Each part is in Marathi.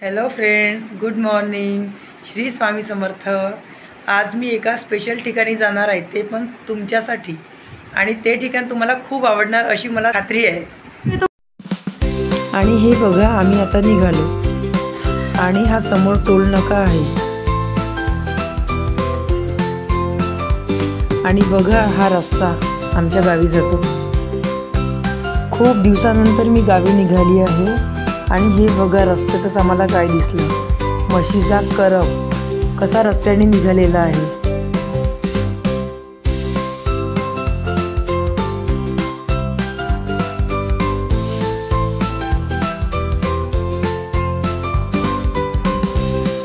Hello friends, good morning. Shri Swami Samarth. आज मी एका स्पेशल ठिकाणी जाणार आहे, ते पण तुमच्यासाठी, आणि ते ठिकाण तुम्हाला खूप आवडणार अशी मला खात्री आहे. आणि हे बघा, आम्ही आता निघालो आणि हा समोर टोल नाका आहे. आणि बघा, हा रस्ता आमच्या गावी जातो. खूप दिवसानंतर मी गावी निघाली आहे. आणि हे बघा, रस्त्यातच आम्हाला काय दिसलं, म्हशीचा करप कसा रस्त्याने निघालेला आहे.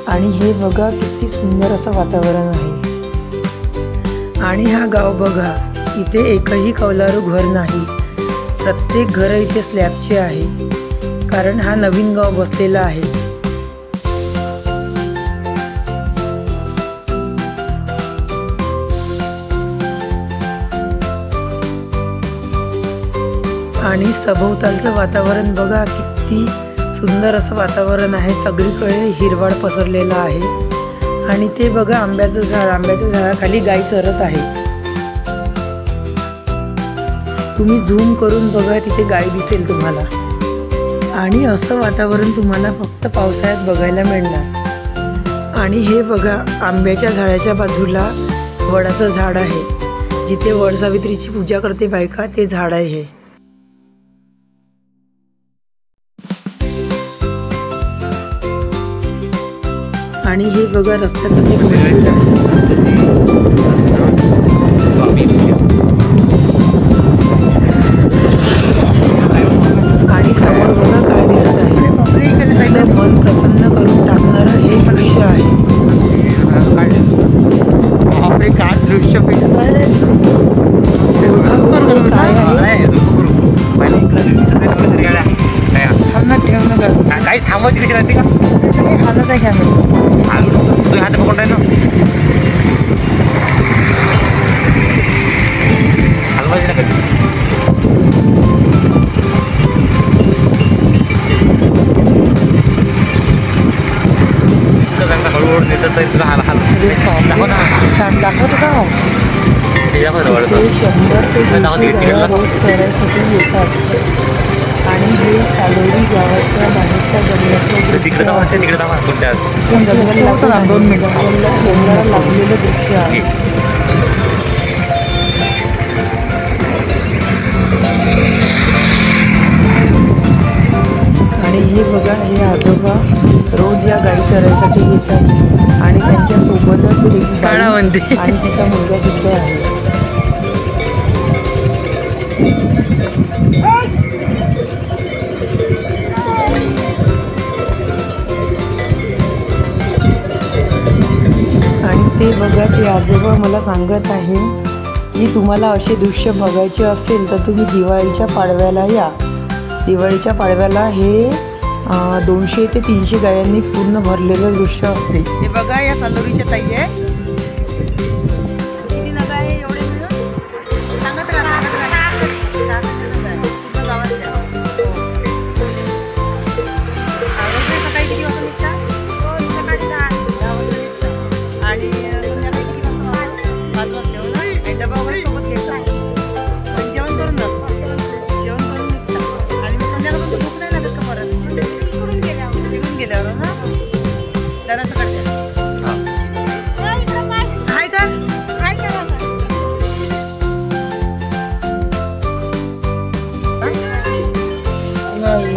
आणि हे बघा, किती सुंदर असं वातावरण आहे. आणि हा गाव बघा, इथे एकही कौलारू घर नाही. प्रत्येक घर इथे स्लॅबचे आहे, कारण हा नवीन गाव बसलेला आहे. आणि सभोवतालचं वातावरण बघा, किती सुंदर असं वातावरण आहे. सगळीकडे हिरवाळ पसरलेला आहे. आणि ते बघा, आंब्याचं झाड, आंब्याच्या झाडाखाली गाय चरत आहे. तुम्ही झूम करून बघा, तिथे गाय दिसेल तुम्हाला. आणि असं वातावरण तुम्हाला फक्त पावसाळ्यात बघायला मिळणार. आणि हे बघा, आंब्याच्या झाडाच्या बाजूला वडाचं झाड आहे. जिथे वड सावित्रीची पूजा करते बायका, ते झाड आहे हे. आणि हे बघा, रस्ता कसे खडलेला आहे. आणि समोर बघा काय दिसत आहे. मन प्रसन्न करून टाकणारं हे दृश्य आहे. काय दृश्य काही थांबवायची कशी राहते का? हातात आहे घ्या, हात पकडून आहे ना, हलवायची ना कधी. हळूहळू नेतात तुला हाल हाल दाखव ना, छान दाखवतो का? ते 100 ते 200 गाया रोज चरायसाठी येतात. आणि हे सालोरी गावाच्या बाहेरच्या जंगलातलं जंगलाला लागलेलं दृश्य आहे. आणि हे बघा, हे आजोबा रोज या गाई चरायसाठी येतात. आणि त्यांच्या सोबतच एक बाई आणि तिचा मुलगा सुद्धा आहे. आणि ते बघा, ते आजोबा मला सांगत आहे की तुम्हाला असे दृश्य बघायचे असेल तर तुम्ही दिवाळीच्या पाडव्याला या. दिवाळीच्या पाडव्याला हे 200 ते 300 गायांनी पूर्ण भरलेलं दृश्य असते. हे बघा, या सालोरीच्या ताई आहे. किती नग आहे एवढे मिळून? सांगत राहा. सकाळी किती वाजता निघतात? सकाळी 10 वाजता निघतात. आणि संध्याकाळी किती वाजता? 5 वाजता. हो ना. आणि डबा वगैरे सोबत घ्यायचा. जेवण करून जातो. जेवण करून निघतात. आणि मग संध्याकाळी भूक नाही लागत का परत? निघून गेल्यावर ना दादाचं काढते आहे का?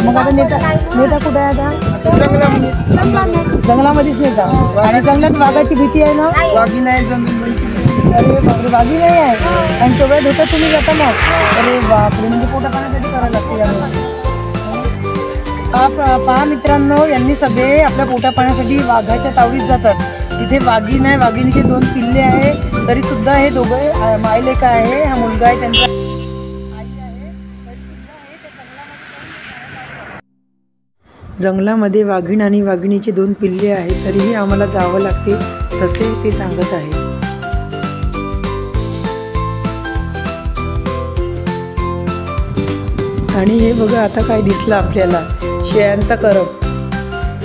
मग आता नेता कुठे आहे आता? जंगलामध्येच नेता. आणि जंगलात वाघाची भीती आहे ना? वाघी नाही, अरे बापरे, वाघी नाही आहे. आणि तेवढ्या धोक्यात तुम्ही जाता मग? अरे बापरे, म्हणजे पोटा पाण्यासाठी करायला लागते. पहा मित्रांनो, यांनी सगळे आपल्या पोटा पाण्यासाठी वाघाच्या तावडीत जातात. तिथे वाघीण आहे, वाघिणीचे 2 पिल्ले आहे. तरी सुद्धा हे दोघे मायलेक आहे. हा मुलगा आहे त्यांचा, आई आहे. तरी सुद्धा हे जंगलामध्ये वाघीण आणि वाघिणीचे 2 पिल्ले आहेत. तरीही आम्हाला जावं लागते, तसे ते सांगत आहे. आणि हे बघा, आता काय दिसलं आपल्याला, शेळ्यांचा करप.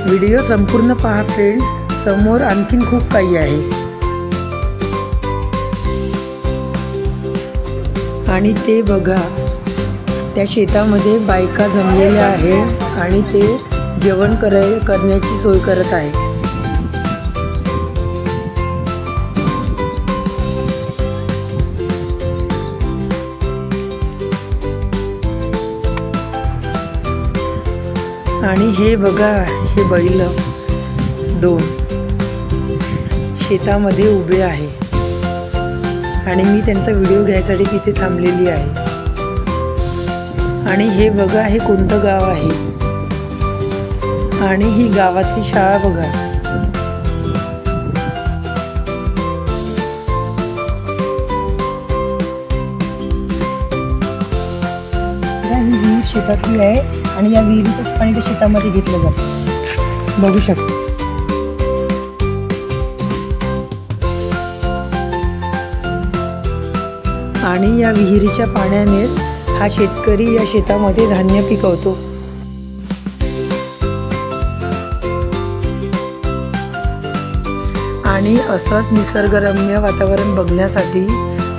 व्हिडिओ संपूर्ण पहा फ्रेंड्स, समोर आणखीन खूप काही आहे. आणि ते बघा, त्या शेतामध्ये बायका जमलेल्या आहेत आणि ते जेवण करण्याची सोय करत आहे. आणि हे बघा, हे बैल 2 शेतामध्ये उभे आहे आणि मी त्यांचा व्हिडिओ घ्यायसाठी तिथे थांबलेली आहे. आणि हे बघा, हे कोणतं गाव आहे आणि ही गावातली शाळा बघा. ही विहीर शेतातली आहे आणि या विहिरीचंच पाणी त्या शेतामध्ये घेतलं जातं, बघू शकता. आणि या विहिरीच्या पाण्यानेच हा शेतकरी या शेतामध्ये धान्य पिकवतो. आणि असंच निसर्गरम्य वातावरण बघण्यासाठी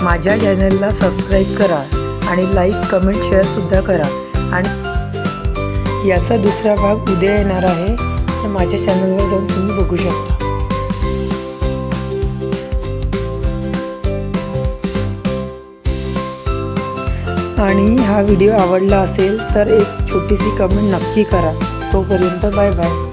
माझ्या चॅनलला सबस्क्राईब करा आणि लाईक, कमेंट, शेअरसुद्धा करा. आणि याचा दुसरा भाग उद्या येणार आहे, तर माझ्या चॅनलवर जाऊन तुम्ही बघू शकता. आणि हा व्हिडिओ आवडला असेल तर एक छोटीशी कमेंट नक्की करा. तोपर्यंत बाय बाय.